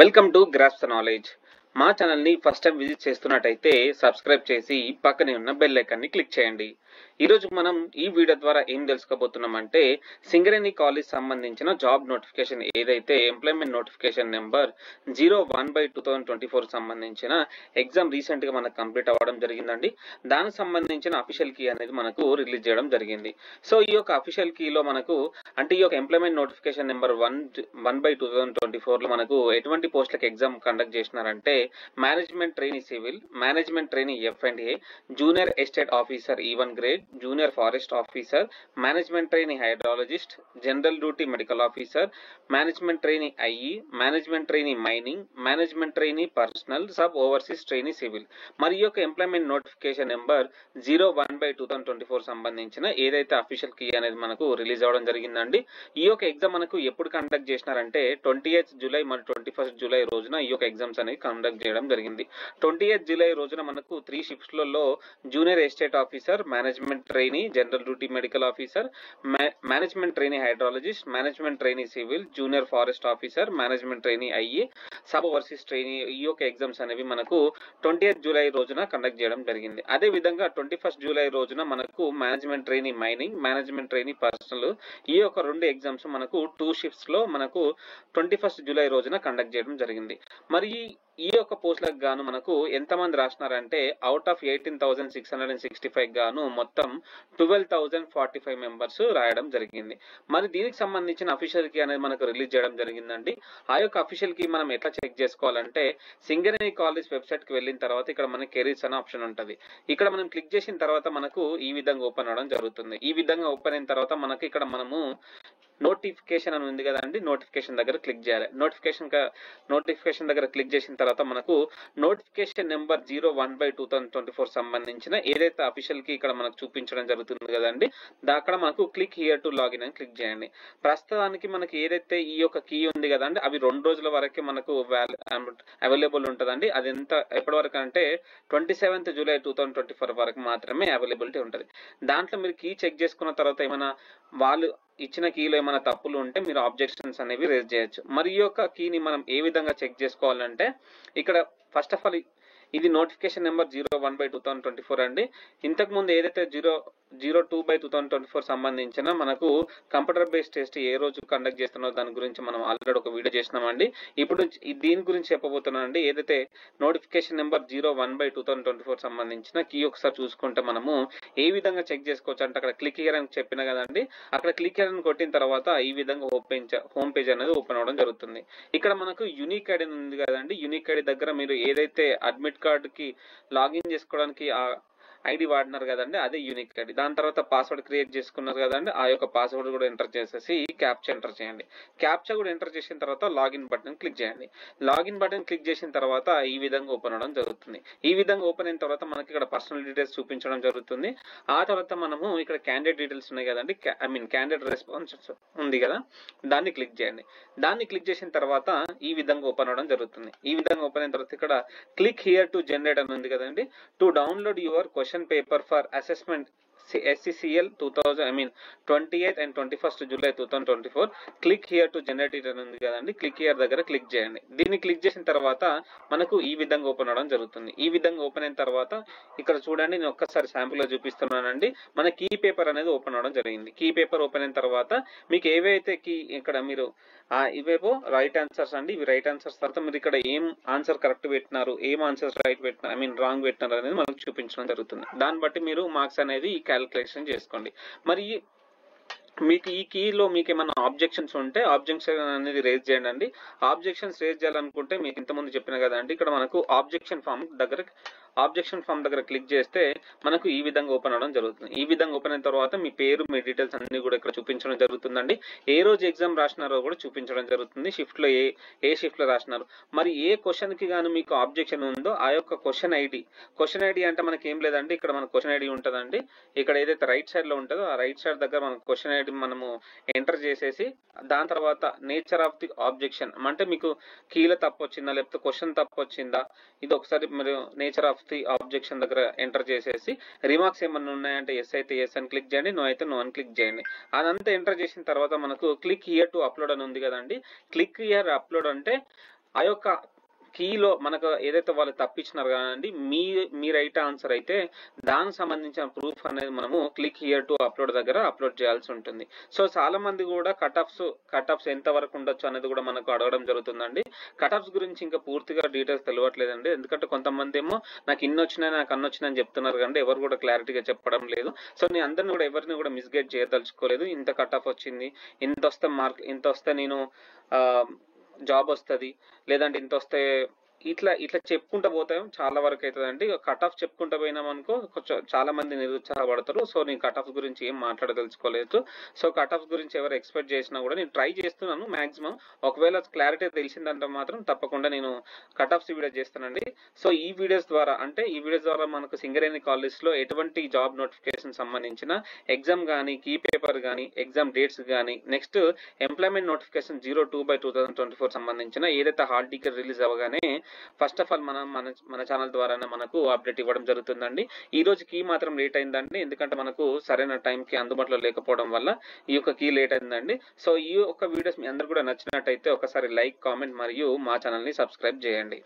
Welcome to grasp the knowledge. మా ఛానల్ని first time visit చేస్తున్నట్టయితే subscribe చేసి పక్కనే ఉన్న బెల్ ఐకాన్ని క్లిక్ చేయండి. ఈరోజు మనం ఈ వీడియో ద్వారా ఏం తెలుసుకోబోతున్నామంటే సింగరేణి కాలేజ్ సంబంధించిన జాబ్ నోటిఫికేషన్ ఏదైతే ఎంప్లాయ్మెంట్ నోటిఫికేషన్ నెంబర్ 01/2024 సంబంధించిన ఎగ్జామ్ రీసెంట్గా మనకు కంప్లీట్ అవ్వడం జరిగిందండి. దానికి సంబంధించిన అఫీషియల్ కీ అనేది మనకు రిలీజ్ చేయడం జరిగింది. సో ఈ యొక్క అఫీషియల్ కీలో మనకు అంటే ఈ యొక్క ఎంప్లాయ్మెంట్ నోటిఫికేషన్ నెంబర్ 1/2024లో మనకు ఎటువంటి పోస్టులకు ఎగ్జామ్ కండక్ట్ చేసినారంటే management trainee civil, management trainee F&A, junior estate officer E1 grade, junior forest officer, management trainee hydrologist, general duty medical officer, management trainee IE, management trainee mining, management trainee personnel, sub overseas trainee civil. మరి ఈ యొక్క employment notification number 01/2024 సంబంధించిన ఏదైతే official key అనేది మనకు release అవ్వడం జరిగిందండి. ఈ యొక్క ఎగ్జామ్ మనకు ఎప్పుడు కండక్ట్ చేసినారంటే 28th జూలై మరియు 21st జూలై రోజున ఈ యొక్క ఎగ్జామ్స్ అనేవి కండక్ట్ చేయడం జరిగింది. 28th జూలై రోజున మనకు 3 షిఫ్ట్లలో junior estate officer, management trainee, general duty medical officer, management trainee hydrologist, management trainee civil, junior forest officer, management trainee IE, sub overseas trainee ఈ యొక్క ఎగ్జామ్స్ అనేవి మనకు 20th జూలై రోజున కండక్ట్ చేయడం జరిగింది. అదే విధంగా 21st జూలై రోజున మనకు management trainee mining, management trainee personal ఈ యొక్క 2 ఎగ్జామ్స్ మనకు 2 షిఫ్ట్స్ లో మనకు 21st జూలై రోజున కండక్ట్ చేయడం జరిగింది. మరి ఈ యొక్క పోస్టులకు గాను మనకు ఎంతమంది రాసినారంటే అవుట్ ఆఫ్ 18,665 గాను మొత్తం 12,045 మెంబర్స్ రాయడం జరిగింది. మరి దీనికి సంబంధించిన అఫీషియల్ కీ అనేది మనకు రిలీజ్ చేయడం జరిగిందండి. ఆ యొక్క అఫీషియల్ కీ మనం ఎట్లా చెక్ చేసుకోవాలంటే సింగరేణి కాలేజ్ వెబ్సైట్ కి వెళ్ళిన తర్వాత ఇక్కడ మనకి కెరీర్స్ అనే ఆప్షన్ ఉంటుంది. ఇక్కడ మనం క్లిక్ చేసిన తర్వాత మనకు ఈ విధంగా ఓపెన్ అవడం జరుగుతుంది. ఈ విధంగా ఓపెన్ అయిన తర్వాత మనకి ఇక్కడ మనము నోటిఫికేషన్ అని ఉంది కదండి, నోటిఫికేషన్ దగ్గర క్లిక్ చేయాలి. నోటిఫికేషన్ దగ్గర క్లిక్ చేసిన తర్వాత మనకు నోటిఫికేషన్ నెంబర్ 01/2024 సంబంధించిన ఏదైతే అఫీషియల్ కి ఇక్కడ మనకు చూపించడం జరుగుతుంది కదండి, అక్కడ మనకు క్లిక్ హియర్ టు లాగిన్ అని క్లిక్ చేయండి. ప్రస్తుతానికి మనకి ఏదైతే ఈ యొక్క కీ ఉంది కదండి అవి 2 రోజుల వరకే మనకు అవైలబుల్ ఉంటుందండి. అది ఎప్పటి వరకు అంటే 27th జూలై 2024 వరకు మాత్రమే అవైలబిలిటీ ఉంటుంది. దాంట్లో మీరు కీ చెక్ చేసుకున్న తర్వాత ఏమైనా వాళ్ళు ఇచ్చిన కీలో ఏమైనా తప్పులు ఉంటే మీరు ఆబ్జెక్షన్స్ అనేవి రేజ్ చేయొచ్చు. మరి ఈ యొక్క కీని మనం ఏ విధంగా చెక్ చేసుకోవాలంటే ఇక్కడ ఫస్ట్ ఆఫ్ ఆల్ ఇది నోటిఫికేషన్ నెంబర్ 01/2024 అండి. ఇంతకు ముందు ఏదైతే 02/2024 సంబంధించిన మనకు కంప్యూటర్ బేస్డ్ టెస్ట్ ఏ రోజు కండక్ట్ చేస్తున్నారో దాని గురించి మనం ఆల్రెడీ ఒక వీడియో చేసినామండి. ఇప్పుడు దీని గురించి చెప్పబోతున్నానండి. ఏదైతే నోటిఫికేషన్ నెంబర్ 01/2024 సంబంధించిన కీ ఒకసారి చూసుకుంటే మనము ఏ విధంగా చెక్ చేసుకోవచ్చు అంటే అక్కడ క్లిక్ హియర్ అని చెప్పిన కదండి, అక్కడ క్లిక్ హియర్ అని కొట్టిన తర్వాత ఈ విధంగా హోమ్ పేజ్ అనేది ఓపెన్ అవడం జరుగుతుంది. ఇక్కడ మనకు యూనిక్ ఐడి ఉంది కదండి, యూనిక్ ఐడి దగ్గర మీరు ఏదైతే అడ్మిట్ కార్డ్ కి లాగిన్ చేసుకోవడానికి ఆ ఐడి వాడినారు కదండి అదే యూనిక్ ఐడి. దాని తర్వాత పాస్వర్డ్ క్రియేట్ చేసుకున్నారు కదండి, ఆ యొక్క పాస్వర్డ్ కూడా ఎంటర్ చేసేసి క్యాప్చా ఎంటర్ చేయండి. క్యాప్చా కూడా ఎంటర్ చేసిన తర్వాత లాగిన్ బటన్ క్లిక్ చేయండి. లాగిన్ బటన్ క్లిక్ చేసిన తర్వాత ఈ విధంగా ఓపెన్ అవడం జరుగుతుంది. ఈ విధంగా ఓపెన్ అయిన తర్వాత మనకి ఇక్కడ పర్సనల్ డీటెయిల్స్ చూపించడం జరుగుతుంది. ఆ తర్వాత మనము ఇక్కడ క్యాండిడేట్ డీటెయిల్స్ ఉన్నాయి కదండి, క్యాండిడేట్ రెస్పాన్స్ ఉంది కదా, దాన్ని క్లిక్ చేయండి. దాన్ని క్లిక్ చేసిన తర్వాత ఈ విధంగా ఓపెన్ అవడం జరుగుతుంది. ఈ విధంగా ఓపెన్ అయిన తర్వాత ఇక్కడ క్లిక్ హియర్ టు జనరేట్ అని ఉంది కదండి, to download your question paper for assessment SCCL 28th and 21st July 2024 click here to generate it అని ఉంది కదండి, క్లిక్ హియర్ దగ్గర క్లిక్ చేయండి. దీన్ని క్లిక్ చేసిన తర్వాత మనకు ఈ విధంగా ఓపెన్ అవడం జరుగుతుంది. ఈ విధంగా ఓపెన్ అయిన తర్వాత ఇక్కడ చూడండి, నేను ఒక్కసారి శాంపుల్ గా చూపిస్తున్నానండి. మన కీ పేపర్ అనేది ఓపెన్ అవడం జరిగింది. కీ పేపర్ ఓపెన్ అయిన తర్వాత మీకు ఏవైతే కీ ఇక్కడ మీరు ఇవేవో రైట్ ఆన్సర్స్ అండి, ఇవి రైట్ ఆన్సర్స్. తర్వాత మీరు ఇక్కడ ఏం ఆన్సర్ కరెక్ట్ పెట్టినారు, ఏం ఆన్సర్స్ రైట్ పెట్టినారు, రాంగ్ పెట్టినారు అనేది మనకు చూపించడం జరుగుతుంది. దాన్ని బట్టి మీరు మార్క్స్ అనేది క్యాలిక్యులేషన్ చేసుకోండి. మరి మీకు ఈ కీలో మీకు ఏమైనా ఆబ్జెక్షన్స్ ఉంటే ఆబ్జెక్షన్ అనేది రేజ్ చేయండి అండి. ఆబ్జెక్షన్స్ రేజ్ చేయాలనుకుంటే మీకు ఇంతకుముందు చెప్పిన కదా అండి, ఇక్కడ మనకు ఆబ్జెక్షన్ ఫామ్ దగ్గర క్లిక్ చేస్తే మనకు ఈ విధంగా ఓపెన్ అవడం జరుగుతుంది. ఈ విధంగా ఓపెన్ అయిన తర్వాత మీ పేరు, మీ డీటెయిల్స్ అన్ని కూడా ఇక్కడ చూపించడం జరుగుతుందండి. ఏ రోజు ఎగ్జామ్ రాసినారో కూడా చూపించడం జరుగుతుంది. షిఫ్ట్ లో ఏ షిఫ్ట్ లో రాసినారు, మరి ఏ క్వశ్చన్ కి గాను మీకు ఆబ్జెక్షన్ ఉందో ఆ యొక్క క్వశ్చన్ ఐడి అంటే మనకి ఏం లేదండి, ఇక్కడ మన క్వశ్చన్ ఐడి ఉంటుందండి. ఇక్కడ ఏదైతే రైట్ సైడ్ లో ఉంటుందో ఆ రైట్ సైడ్ దగ్గర మన క్వశ్చన్ ఐడి మనము ఎంటర్ చేసేసి దాని తర్వాత నేచర్ ఆఫ్ ది ఆబ్జెక్షన్ అంటే మీకు కీలో తప్పు వచ్చిందా లేకపోతే క్వశ్చన్ తప్పు వచ్చిందా, ఇది ఒకసారి మీరు నేచర్ ఆఫ్ ది ఆబ్జెక్షన్ దగ్గర ఎంటర్ చేసేసి రిమార్క్స్ ఏమన్నా ఉన్నాయంటే ఎస్ అయితే ఎస్ అని క్లిక్ చేయండి, నో అయితే నో అని క్లిక్ చేయండి. అదంతా ఎంటర్ చేసిన తర్వాత మనకు క్లిక్ హియర్ టు అప్లోడ్ అని ఉంది కదండి, క్లిక్ హియర్ అప్లోడ్ అంటే ఆ యొక్క కీలో మనకు ఏదైతే వాళ్ళు తప్పించినారు కదండి, మీ రైట్ ఆన్సర్ అయితే దానికి సంబంధించిన ప్రూఫ్ అనేది మనము క్లిక్ హియర్ టు అప్లోడ్ దగ్గర అప్లోడ్ చేయాల్సి ఉంటుంది. సో చాలా మంది కూడా కట్ ఆఫ్స్ ఎంత వరకు ఉండొచ్చు అనేది కూడా మనకు అడగడం జరుగుతుందండి. కట్ ఆఫ్స్ గురించి ఇంకా పూర్తిగా డీటెయిల్స్ తెలియట్లేదండి. ఎందుకంటే కొంతమంది ఏమో నాకు ఇన్ని వచ్చినాయి, నాకు అన్ని వచ్చినాయి అని చెప్తున్నారు కానీ ఎవరు కూడా క్లారిటీగా చెప్పడం లేదు. సో నేను అందరిని కూడా ఎవరిని కూడా మిస్గైడ్ చేయదలుచుకోలేదు. ఇంత కట్ ఆఫ్ వచ్చింది, ఇంత వస్తే నేను జాబ్ వస్తుంది, లేదంటే ఇంత వస్తే ఇట్లా చెప్పుకుంటూ పోతాం చాలా వరకు అవుతుందండి. కట్ ఆఫ్ చెప్పుకుంటూ పోయినాం అనుకో కొంచెం చాలా మంది నిరుత్సాహపడతారు. సో నేను కట్ ఆఫ్ గురించి ఏం మాట్లాడదలుచుకోలేదు. సో కట్ ఆఫ్ గురించి ఎవరు ఎక్స్పెక్ట్ చేసినా కూడా నేను ట్రై చేస్తున్నాను మాక్సిమం. ఒకవేళ క్లారిటీ తెలిసిందంటే మాత్రం తప్పకుండా నేను కట్ ఆఫ్స్ వీడియో చేస్తానండి. సో ఈ వీడియోస్ ద్వారా మనకు సింగరేణి కాలేజ్ లో ఎటువంటి జాబ్ నోటిఫికేషన్ సంబంధించిన ఎగ్జామ్ కానీ, కీ పేపర్ కానీ, ఎగ్జామ్ డేట్స్ కానీ, నెక్స్ట్ ఎంప్లాయ్మెంట్ నోటిఫికేషన్ 02/2024 సంబంధించిన ఏదైతే హాల్ టికెట్ రిలీజ్ అవ్వగానే ఫస్ట్ ఆఫ్ ఆల్ మన ఛానల్ ద్వారానే మనకు అప్డేట్ ఇవ్వడం జరుగుతుందండి. ఈ రోజు కీ మాత్రం లేట్ అయిందండి, ఎందుకంటే మనకు సరైన టైంకి అందుబాటులో లేకపోవడం వల్ల ఈ యొక్క కీ లేట్ అయిందండి. సో ఈ యొక్క వీడియోస్ మీ అందరు కూడా నచ్చినట్టయితే ఒకసారి లైక్, కామెంట్ మరియు మా ఛానల్ ని సబ్స్క్రైబ్ చేయండి.